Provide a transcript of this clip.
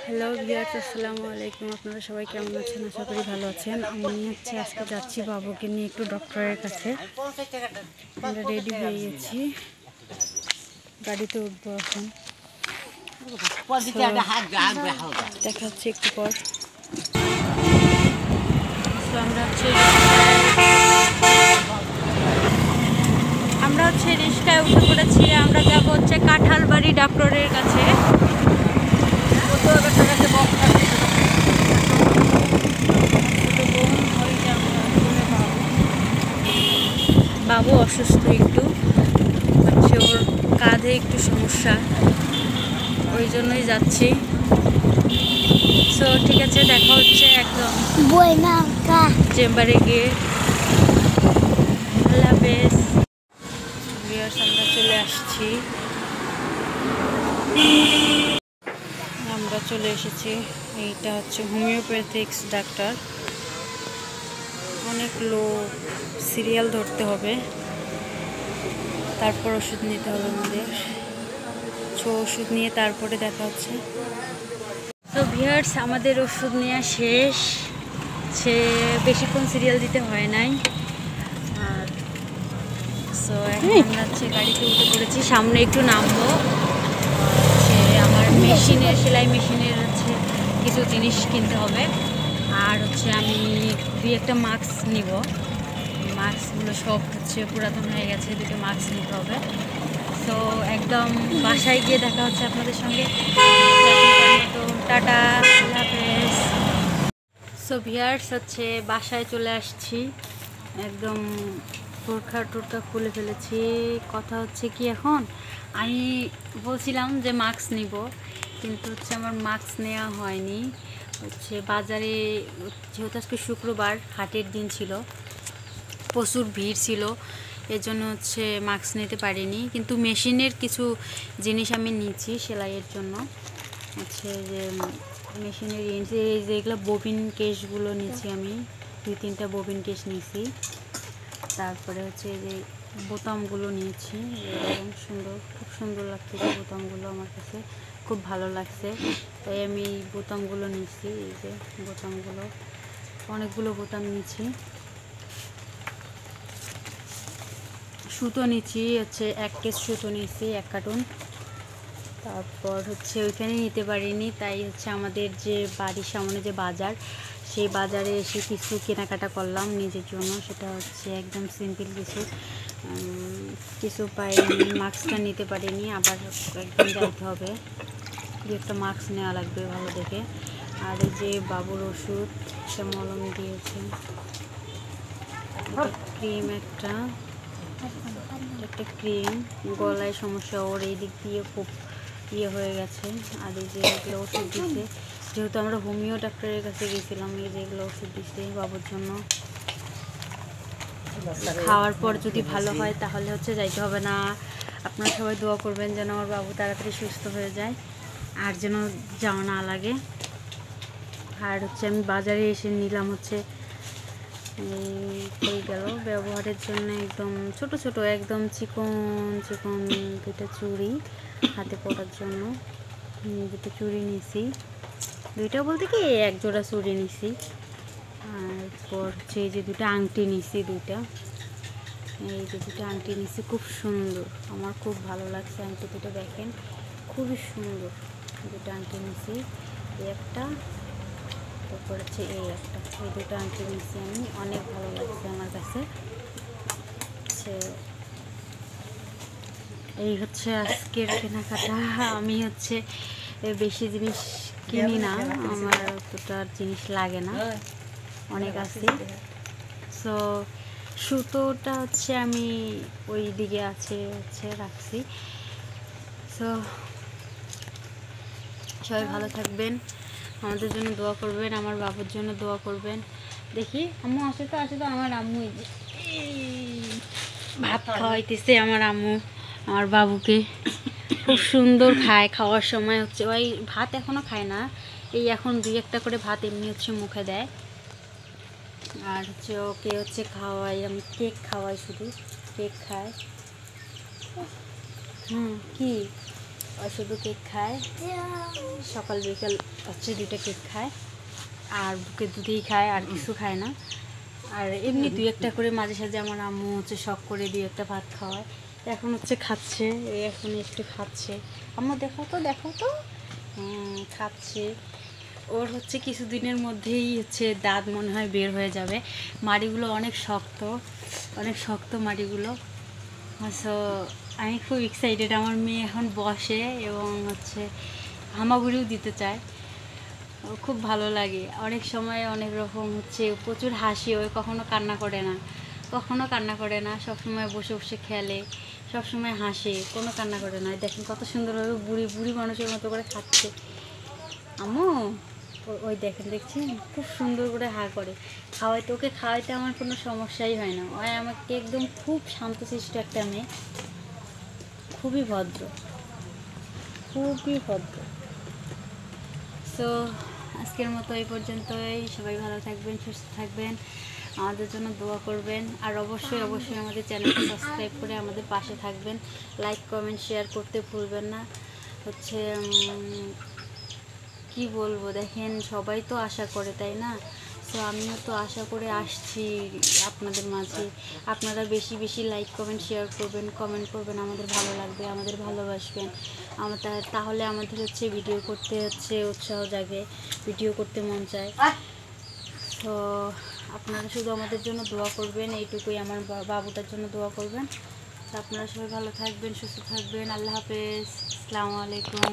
Hello viewers, আসসালামু আলাইকুম। আপনারা সবাই কেমন আছেন? আশা করি ভালো আছেন। আমি আজকে যাচ্ছি বাবুকে নিয়ে একটু ডক্টরের কাছে। আমরা রেডি হয়ে গেছি, গাড়িতে উঠবো এখন। দেখা হচ্ছে একটু পর। আমরা হচ্ছে রিক্সায় উঠে পড়েছি। আমরা যাব হচ্ছে কাঁঠালবাড়ি ডক্টরের কাছে। বাবু অসুস্থ, একটু হচ্ছে ওর কাঁধে একটু সমস্যা, ওই জন্যই যাচ্ছি। সো ঠিক আছে, দেখা হচ্ছে একদম চেম্বারে গিয়ে। আল্লাহ হাফেজ। আমরা চলে আসছি, আমরা চলে এসেছি। এইটা হচ্ছে হোমিওপ্যাথিক্স ডাক্তার। অনেক লোক, সিরিয়াল ধরতে হবে, তারপর ওষুধ নিতে হবে আমাদের। ওষুধ নিয়ে তারপরে দেখা হচ্ছে। তো ভিউয়ার্স, আমাদের ওষুধ নেওয়া শেষ। সে বেশিক্ষণ সিরিয়াল দিতে হয় নাই। আর সো এখন আমরা হচ্ছে গাড়িতে উঠে পড়েছি। সামনে একটু নামবো। আমার মেশিনের, সেলাই মেশিনের হচ্ছে কিছু জিনিস কিনতে হবে। আর হচ্ছে আমি একটা মাস্ক নিব। মাস্কগুলো সব হচ্ছে পুরাতন হয়ে গেছে, দুটো মাস্ক নিতে হবে। তো একদম বাসায় গিয়ে দেখা হচ্ছে আপনাদের সঙ্গে। তো টাটা, আল্লাহ হাফেজ। সো ভিউয়ার্স, হচ্ছে বাসায় চলে আসছি। একদম বোরখা টোরখা খুলে ফেলেছি। কথা হচ্ছে কি, এখন আমি বলছিলাম যে মাস্ক নিব, কিন্তু হচ্ছে আমার মাস্ক নেওয়া হয়নি। হচ্ছে বাজারে, যেহেতু আজকে শুক্রবার, হাটের দিন ছিল, প্রচুর ভিড় ছিল, এর জন্য হচ্ছে মাস্ক নিতে পারিনি। কিন্তু মেশিনের কিছু জিনিস আমি নিচ্ছি সেলাইয়ের জন্য। হচ্ছে যে মেশিনের যেগুলো ববিন কেসগুলো নিচ্ছি আমি, 2-3টা ববিন কেস নিয়েছি। তারপরে হচ্ছে যে বোতামগুলো নিয়েছি, এরকম সুন্দর, খুব সুন্দর লাগছে বোতামগুলো, আমার কাছে খুব ভালো লাগছে, তাই আমি এই বোতামগুলো নিয়েছি। এই যে বোতামগুলো, অনেকগুলো বোতাম নিয়েছি। সুতো নিচ্ছি, হচ্ছে 1 কেস সুতো নিয়েছি, 1 কার্টুন। তারপর হচ্ছে ওইখানে নিতে পারিনি, তাই হচ্ছে আমাদের যে বাড়ির সামনে যে বাজার, সেই বাজারে এসে কিছু কেনাকাটা করলাম নিজের জন্য। সেটা হচ্ছে একদম সিম্পল কিছু পাইনি। মাস্কটা নিতে পারিনি, আবার একদম যাইতে হবে, একটা মাস্ক নেওয়া লাগবে ভালো দেখে। আর এই যে বাবুর ওষুধ, একটা মলম দিয়েছে, ক্রিম, একটা ক্রিম। গলায় সমস্যা ওর, এই দিক দিয়ে খুব হয়ে গেছে। আর এই যে এগুলো ওষুধ দিচ্ছে, যেহেতু আমরা হোমিও ডাক্তারের কাছে গেছিলাম, এই যেগুলো ওষুধ দিচ্ছে বাবুর জন্য। খাওয়ার পর যদি ভালো হয় তাহলে হচ্ছে যাইতে হবে না। আপনারা সবাই দোয়া করবেন যেন আমার বাবু তাড়াতাড়ি সুস্থ হয়ে যায়, আর যেন যাওয়া না লাগে। আর হচ্ছে আমি বাজারে এসে নিলাম হচ্ছে হয়ে গেল ব্যবহারের জন্য একদম ছোট ছোট, একদম চিকন চিকন 2টা চুড়ি হাতে পরার জন্য। 2টা চুড়ি নিয়েছি, 2টা বলতে কি 1 জোড়া চুড়ি নিয়েছি। আর পর হচ্ছে এই যে 2টা আংটি নিয়েছি, 2টা, এই যে 2টা আংটি নিয়েছি, খুব সুন্দর, আমার খুব ভালো লাগছে আংটি 2টা, দেখেন খুবই সুন্দর। 2টা আংটি নিয়েছি, একটা, তারপর হচ্ছে এই একটা, এই 2টা আংটি নিয়েছি আমি, অনেক ভালো লাগছে আমার কাছে। এই হচ্ছে আজকের কেনাকাটা। আমি হচ্ছে বেশি জিনিস কিনি না, আমার অতটা জিনিস লাগে না, অনেক আছে। সো সুতোটা হচ্ছে আমি ওই দিকে হচ্ছে রাখছি। সো সবাই ভালো থাকবেন, আমাদের জন্য দোয়া করবেন, আমার বাবুর জন্য দোয়া করবেন। দেখি আম্মু আসে তো আমার আম্মু ভাত খাওয়াইতেছে, আমার আম্মু আমার বাবুকে খুব সুন্দর খায়। খাওয়ার সময় হচ্ছে ওই ভাত এখনও খায় না, এই এখন 2-1টা করে ভাত এমনি হচ্ছে মুখে দেয়। আর হচ্ছে ওকে হচ্ছে খাওয়াই, আমি কেক খাওয়াই, শুধু কেক খায়। কি শুধু কেক খায়, সকাল বিকাল হচ্ছে 2টা কেক খায়, আর বুকের দুধেই খায়, আর কিছু খায় না। আর এমনি 2-1টা করে মাঝে সাঝে আমার আম্মু হচ্ছে শখ করে 2-1টা ভাত খাওয়ায়। এখন হচ্ছে খাচ্ছে, এখন একটু খাচ্ছে। আম্মু দেখো তো খাচ্ছে। ওর হচ্ছে কিছুদিনের মধ্যেই হচ্ছে দাঁত মনে হয় বের হয়ে যাবে। মাড়িগুলো অনেক শক্ত মাড়িগুলো। সো আমি খুব এক্সাইটেড। আমার মেয়ে এখন বসে এবং হচ্ছে হামাগুড়িও দিতে চায়। খুব ভালো লাগে। অনেক সময় অনেক রকম হচ্ছে প্রচুর হাসি, ওই কখনো কান্না করে না, সবসময় বসে বসে খেলে, সবসময় হাসে, কোনো কান্না করে না। দেখেন কত সুন্দরভাবে বুড়ি মানুষের মতো করে খাচ্ছে। আম্মু ওই দেখছেন খুব সুন্দর করে হা করে ওকে খাওয়াইতে আমার কোনো সমস্যাই হয় না। ওই আমাকে একদম খুব শান্তশিষ্ট একটা মেয়ে, খুবই ভদ্র। সো আজকের মতো এই পর্যন্তই। সবাই ভালো থাকবেন, সুস্থ থাকবেন, আমাদের জন্য দোয়া করবেন। আর অবশ্যই আমাদের চ্যানেলটা সাবস্ক্রাইব করে আমাদের পাশে থাকবেন। লাইক কমেন্ট শেয়ার করতে ভুলবেন না। হচ্ছে কি বলবো, দেখেন সবাই তো আশা করে, তাই না? সো আমিও তো আশা করে আসছি আপনাদের মাঝে। আপনারা বেশি বেশি লাইক কমেন্ট শেয়ার করবেন, কমেন্ট করবেন, আমাদের ভালো লাগবে, আমাদের ভালোবাসবেন। তাহলে আমাদের হচ্ছে ভিডিও করতে হচ্ছে উৎসাহ জাগে, ভিডিও করতে মন চায়। তো আপনারা শুধু আমাদের জন্য দোয়া করবেন, এইটুকুই। আমার বাবুটার জন্য দোয়া করবেন। তো আপনারা সবাই ভালো থাকবেন, সুস্থ থাকবেন। আল্লাহ হাফেজ, আসসালামু আলাইকুম।